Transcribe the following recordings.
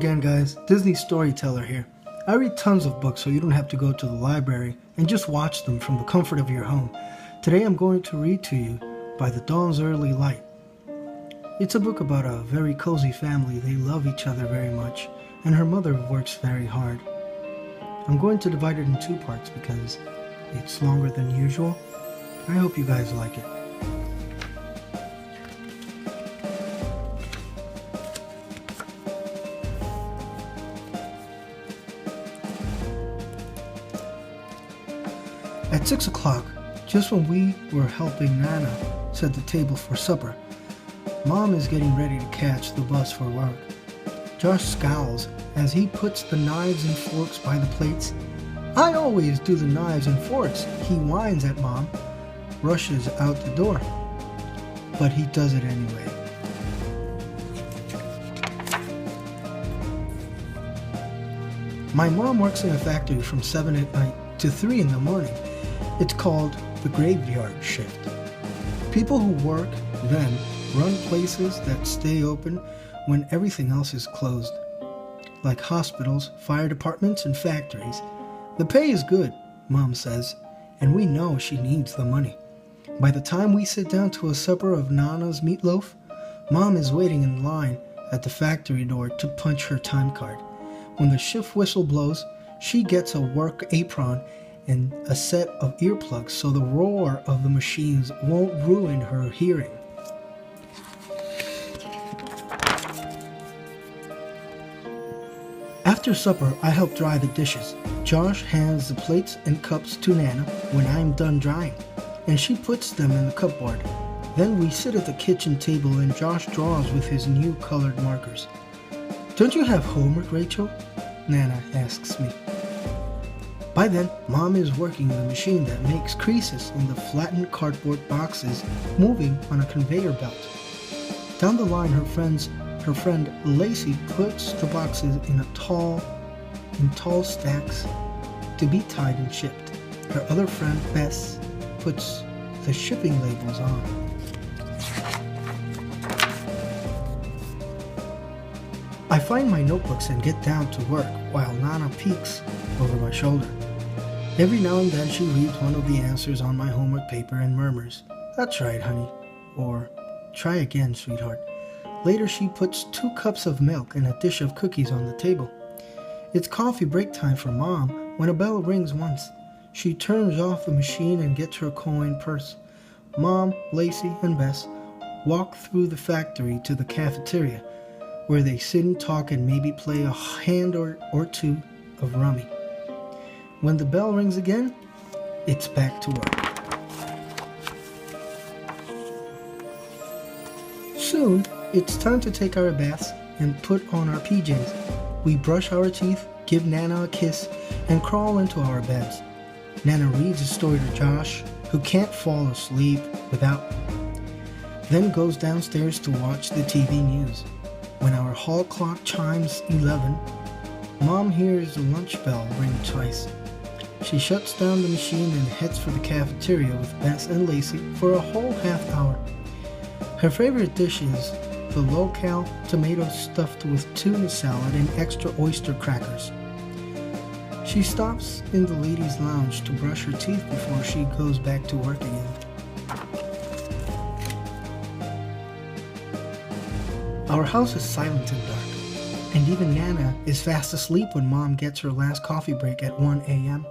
again, guys. Disney Storyteller here. I read tons of books so you don't have to go to the library and just watch them from the comfort of your home. Today I'm going to read to you By the Dawn's Early Light. It's a book about a very cozy family. They love each other very much, and her mother works very hard. I'm going to divide it in two parts because it's longer than usual. I hope you guys like it. At 6 o'clock, just when we were helping Nana set the table for supper, Mom is getting ready to catch the bus for work. Josh scowls as he puts the knives and forks by the plates. "I always do the knives and forks," he whines at Mom, rushes out the door. But he does it anyway. My mom works in a factory from 7 at night to 3 in the morning. It's called the graveyard shift. People who work then run places that stay open when everything else is closed, like hospitals, fire departments, and factories. The pay is good, Mom says, and we know she needs the money. By the time we sit down to a supper of Nana's meatloaf, Mom is waiting in line at the factory door to punch her time card. When the shift whistle blows, she gets a work apron and a set of earplugs so the roar of the machines won't ruin her hearing. After supper, I help dry the dishes. Josh hands the plates and cups to Nana when I'm done drying, and she puts them in the cupboard. Then we sit at the kitchen table and Josh draws with his new colored markers. "Don't you have homework, Rachel?" Nana asks me. By then, Mom is working the machine that makes creases in the flattened cardboard boxes moving on a conveyor belt. Down the line, her friend Lacey puts the boxes in tall stacks to be tied and shipped. Her other friend Bess puts the shipping labels on. I find my notebooks and get down to work while Nana peeks over my shoulder. Every now and then she reads one of the answers on my homework paper and murmurs, "That's right, honey," or "Try again, sweetheart." Later she puts 2 cups of milk and a dish of cookies on the table. It's coffee break time for Mom when a bell rings once. She turns off the machine and gets her coin purse. Mom, Lacey, and Bess walk through the factory to the cafeteria, where they sit and talk and maybe play a hand or two of rummy. When the bell rings again, it's back to work. Soon, it's time to take our baths and put on our PJs. We brush our teeth, give Nana a kiss, and crawl into our beds. Nana reads a story to Josh, who can't fall asleep without, then goes downstairs to watch the TV news. When our hall clock chimes 11, Mom hears the lunch bell ring twice. She shuts down the machine and heads for the cafeteria with Bess and Lacey for a whole half hour. Her favorite dish is the local tomato stuffed with tuna salad and extra oyster crackers. She stops in the ladies' lounge to brush her teeth before she goes back to work again. Our house is silent and dark, and even Nana is fast asleep when Mom gets her last coffee break at 1 a.m.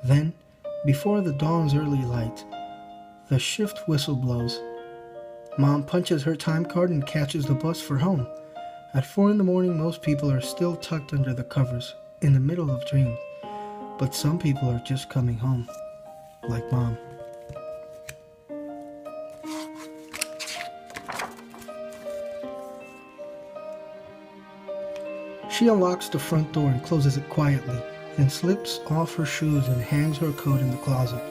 Then, before the dawn's early light, the shift whistle blows. Mom punches her time card and catches the bus for home. At 4 in the morning, most people are still tucked under the covers, in the middle of dreams. But some people are just coming home, like Mom. She unlocks the front door and closes it quietly, then slips off her shoes and hangs her coat in the closet.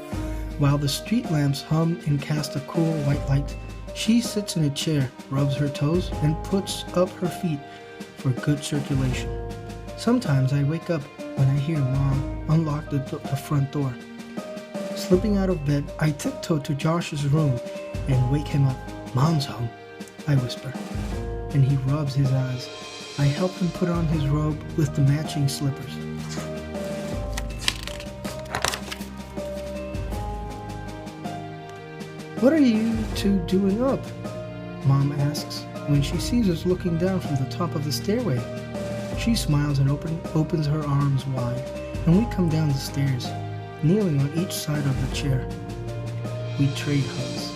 While the street lamps hum and cast a cool white light, she sits in a chair, rubs her toes, and puts up her feet for good circulation. Sometimes I wake up when I hear Mom unlock the front door. Slipping out of bed, I tiptoe to Josh's room and wake him up. "Mom's home," I whisper, and he rubs his eyes. I helped him put on his robe with the matching slippers. "What are you two doing up?" Mom asks when she sees us looking down from the top of the stairway. She smiles and opens her arms wide, and we come down the stairs, kneeling on each side of the chair. We trade hugs.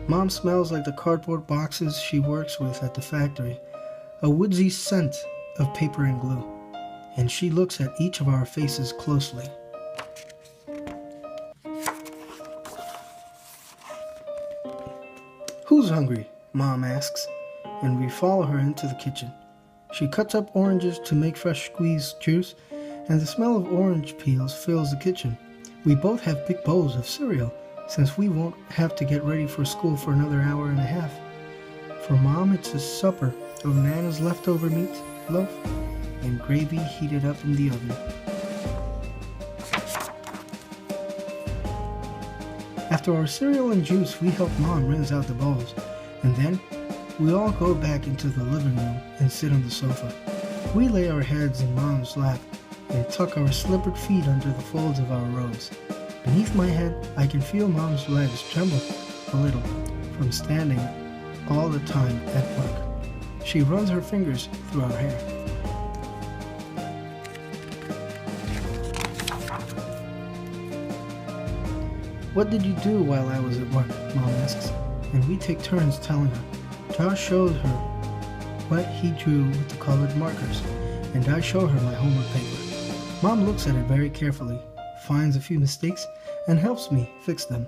Mom smells like the cardboard boxes she works with at the factory, a woodsy scent of paper and glue, and she looks at each of our faces closely. "Who's hungry?" Mom asks, and we follow her into the kitchen. She cuts up oranges to make fresh squeezed juice, and the smell of orange peels fills the kitchen. We both have big bowls of cereal, since we won't have to get ready for school for another hour and a half. For Mom, it's a supper of Nana's leftover meat loaf and gravy heated up in the oven. After our cereal and juice, we help Mom rinse out the bowls, and then we all go back into the living room and sit on the sofa. We lay our heads in Mom's lap and tuck our slippered feet under the folds of our robes. Beneath my head, I can feel Mom's legs tremble a little from standing all the time at work. She runs her fingers through our hair. "What did you do while I was at work?" Mom asks, and we take turns telling her. Josh shows her what he drew with the colored markers, and I show her my homework paper. Mom looks at it very carefully, finds a few mistakes, and helps me fix them.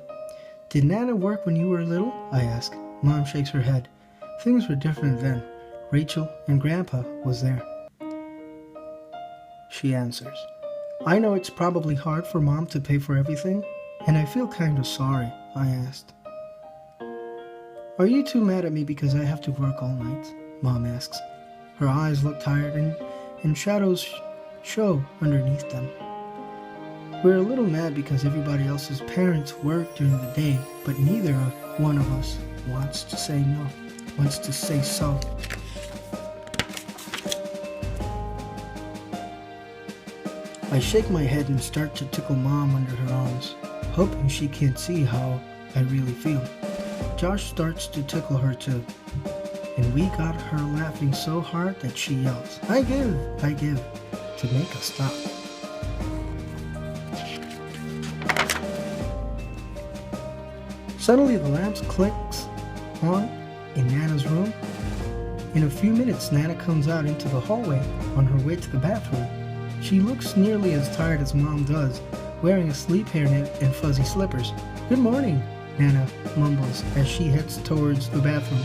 "Did Nana work when you were little?" I ask. Mom shakes her head. "Things were different then. Rachel and Grandpa was there." She answers. I know it's probably hard for Mom to pay for everything, and I feel kind of sorry. I asked. "Are you too mad at me because I have to work all night?" Mom asks. Her eyes look tired and shadows show underneath them. "We're a little mad because everybody else's parents work during the day, but neither one of us wants to say no, wants to say so." I shake my head and start to tickle Mom under her arms, hoping she can't see how I really feel. Josh starts to tickle her too, and we got her laughing so hard that she yells, I give, to make us stop. Suddenly the lamp clicks on in Nana's room. In a few minutes, Nana comes out into the hallway on her way to the bathroom. She looks nearly as tired as Mom does, wearing a sleep hairnet and fuzzy slippers. "Good morning," Nana mumbles as she heads towards the bathroom.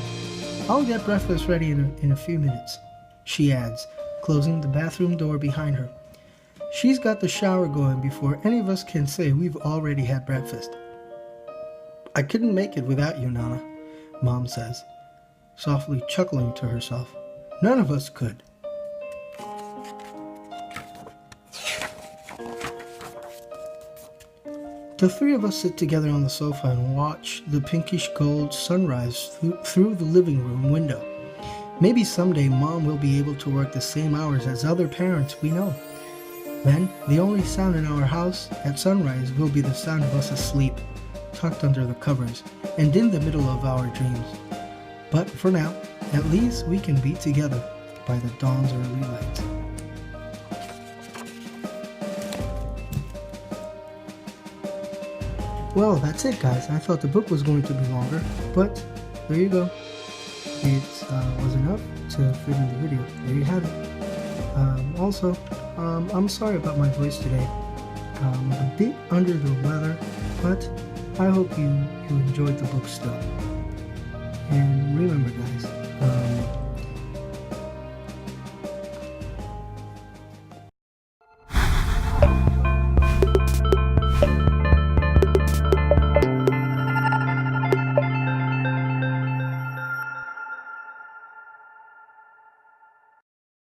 "I'll get breakfast ready in a few minutes," she adds, closing the bathroom door behind her. She's got the shower going before any of us can say we've already had breakfast. "I couldn't make it without you, Nana," Mom says, softly chuckling to herself. "None of us could." The three of us sit together on the sofa and watch the pinkish gold sunrise through the living room window. Maybe someday Mom will be able to work the same hours as other parents we know. Then, the only sound in our house at sunrise will be the sound of us asleep, tucked under the covers, and in the middle of our dreams. But for now, at least we can be together by the dawn's early light. Well, that's it, guys. I thought the book was going to be longer, but there you go. It was enough to fit in the video. There you have it. Also, I'm sorry about my voice today. I'm a bit under the weather, but I hope you enjoyed the book still. And remember, guys,